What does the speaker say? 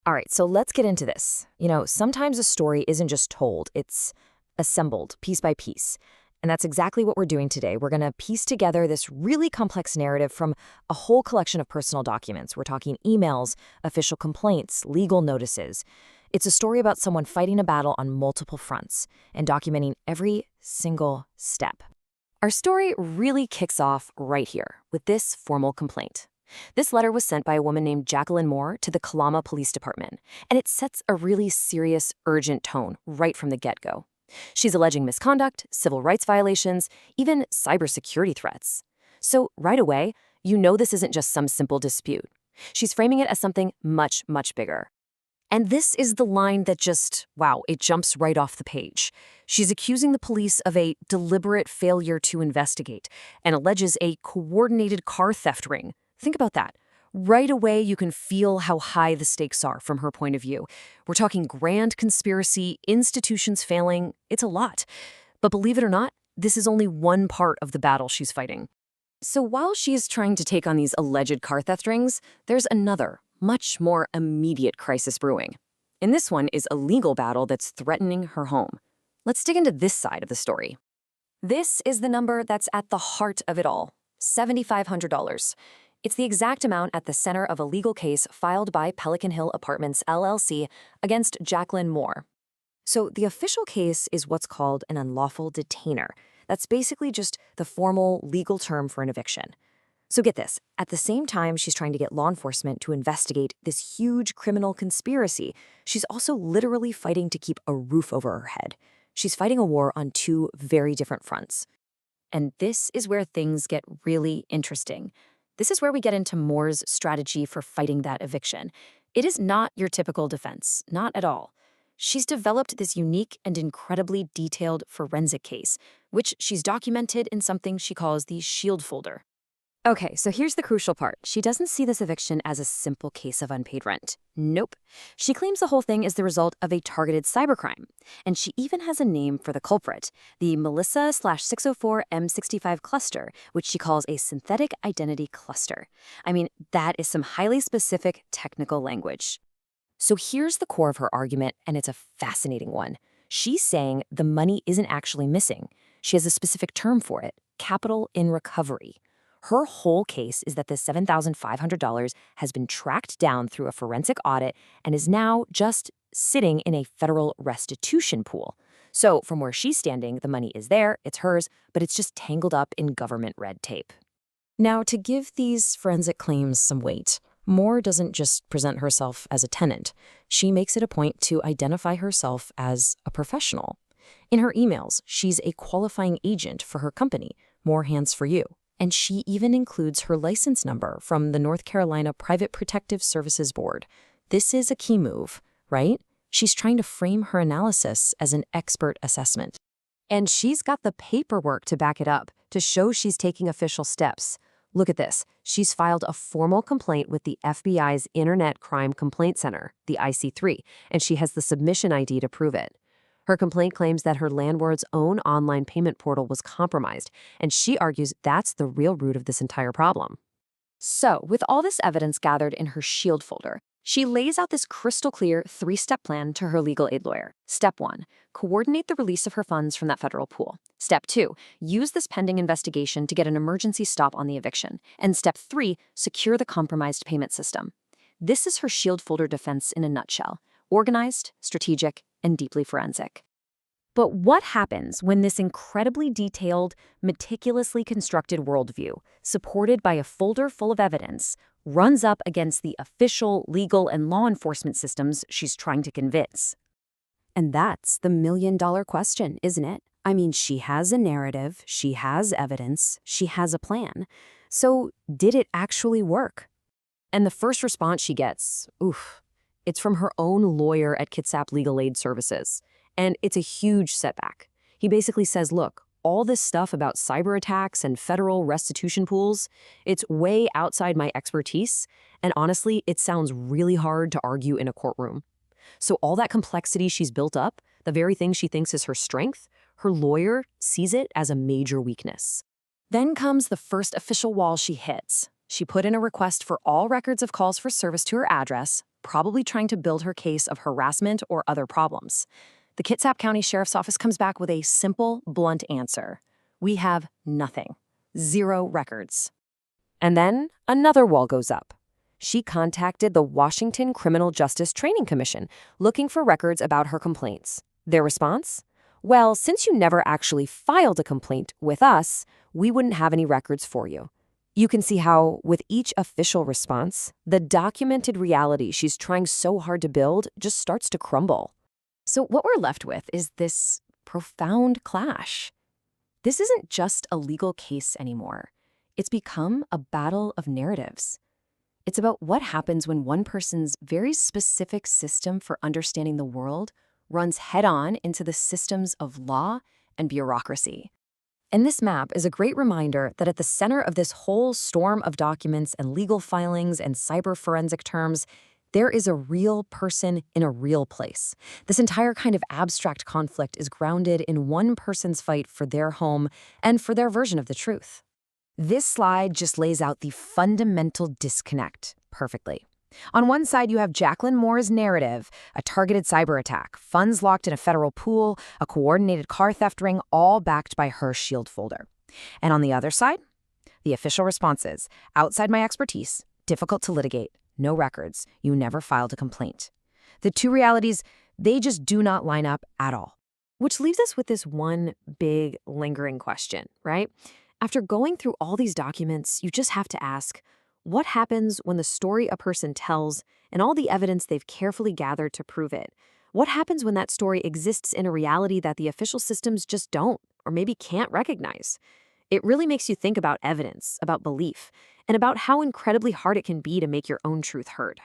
All right, so let's get into this. Sometimes a story isn't just told, it's assembled piece by piece. And that's exactly what we're doing today. We're going to piece together this really complex narrative from a whole collection of personal documents. We're talking emails, official complaints, legal notices. It's a story about someone fighting a battle on multiple fronts and documenting every single step. Our story really kicks off right here with this formal complaint. This letter was sent by a woman named Jacqueline Moore to the Kalama Police Department, and it sets a really serious, urgent tone right from the get-go. She's alleging misconduct, civil rights violations, even cybersecurity threats. So right away, you know this isn't just some simple dispute. She's framing it as something much, much bigger. And this is the line that wow, it jumps right off the page. She's accusing the police of a deliberate failure to investigate and alleges a coordinated car theft ring. Think about that. Right away, you can feel how high the stakes are from her point of view. We're talking grand conspiracy, institutions failing. It's a lot. But believe it or not, this is only one part of the battle she's fighting. So while she's trying to take on these alleged car theft rings, there's another, much more immediate crisis brewing. And this one is a legal battle that's threatening her home. Let's dig into this side of the story. This is the number that's at the heart of it all, $7,500. It's the exact amount at the center of a legal case filed by Pelican Hill Apartments, LLC, against Jacqueline Moore. So the official case is what's called an unlawful detainer. That's basically just the formal legal term for an eviction. So get this, at the same time she's trying to get law enforcement to investigate this huge criminal conspiracy, she's also literally fighting to keep a roof over her head. She's fighting a war on two very different fronts. And this is where things get really interesting. This is where we get into Moore's strategy for fighting that eviction. It is not your typical defense, not at all. She's developed this unique and incredibly detailed forensic case, which she's documented in something she calls the shield folder. Okay, so here's the crucial part. She doesn't see this eviction as a simple case of unpaid rent. Nope. She claims the whole thing is the result of a targeted cybercrime. And she even has a name for the culprit, the Melissa/604M65 cluster, which she calls a synthetic identity cluster. I mean, that is some highly specific technical language. So here's the core of her argument, and it's a fascinating one. She's saying the money isn't actually missing. She has a specific term for it, capital in recovery. Her whole case is that this $7,500 has been tracked down through a forensic audit and is now just sitting in a federal restitution pool. So from where she's standing, the money is there, it's hers, but it's just tangled up in government red tape. Now, to give these forensic claims some weight, Moore doesn't just present herself as a tenant. She makes it a point to identify herself as a professional. In her emails, she's a qualifying agent for her company, More Hands for You. And she even includes her license number from the North Carolina Private Protective Services Board. This is a key move, right? She's trying to frame her analysis as an expert assessment. And she's got the paperwork to back it up, to show she's taking official steps. Look at this. She's filed a formal complaint with the FBI's Internet Crime Complaint Center, the IC3, and she has the submission ID to prove it. Her complaint claims that her landlord's own online payment portal was compromised, and she argues that's the real root of this entire problem. So, with all this evidence gathered in her shield folder, she lays out this crystal clear 3-step plan to her legal aid lawyer. Step 1, coordinate the release of her funds from that federal pool. Step 2, use this pending investigation to get an emergency stop on the eviction. And Step 3, secure the compromised payment system. This is her shield folder defense in a nutshell. Organized, strategic, and deeply forensic. But what happens when this incredibly detailed, meticulously constructed worldview, supported by a folder full of evidence, runs up against the official, legal, and law enforcement systems she's trying to convince? And that's the million-dollar question, isn't it? I mean, she has a narrative, she has evidence, she has a plan. So did it actually work? And the first response she gets, it's from her own lawyer at Kitsap Legal Aid Services. And it's a huge setback. He basically says, look, all this stuff about cyber attacks and federal restitution pools, it's way outside my expertise. And honestly, it sounds really hard to argue in a courtroom. So all that complexity she's built up, the very thing she thinks is her strength, her lawyer sees it as a major weakness. Then comes the first official wall she hits. She put in a request for all records of calls for service to her address, probably trying to build her case of harassment or other problems. The Kitsap County Sheriff's Office comes back with a simple, blunt answer. We have nothing. 0 records. And then another wall goes up. She contacted the Washington Criminal Justice Training Commission, looking for records about her complaints. Their response? Well, since you never actually filed a complaint with us, we wouldn't have any records for you. You can see how, with each official response, the documented reality she's trying so hard to build just starts to crumble. So what we're left with is this profound clash. This isn't just a legal case anymore. It's become a battle of narratives. It's about what happens when one person's very specific system for understanding the world runs head-on into the systems of law and bureaucracy. And this map is a great reminder that at the center of this whole storm of documents and legal filings and cyber forensic terms, there is a real person in a real place. This entire kind of abstract conflict is grounded in one person's fight for their home and for their version of the truth. This slide just lays out the fundamental disconnect perfectly. On one side, you have Jacqueline Moore's narrative, a targeted cyber attack, funds locked in a federal pool, a coordinated car theft ring, all backed by her shield folder. And on the other side, the official responses, outside my expertise, difficult to litigate, no records, you never filed a complaint. The two realities, they just do not line up at all. Which leaves us with this one big lingering question, right? After going through all these documents, you just have to ask, what happens when the story a person tells and all the evidence they've carefully gathered to prove it? What happens when that story exists in a reality that the official systems just don't, or maybe can't recognize? It really makes you think about evidence, about belief, and about how incredibly hard it can be to make your own truth heard.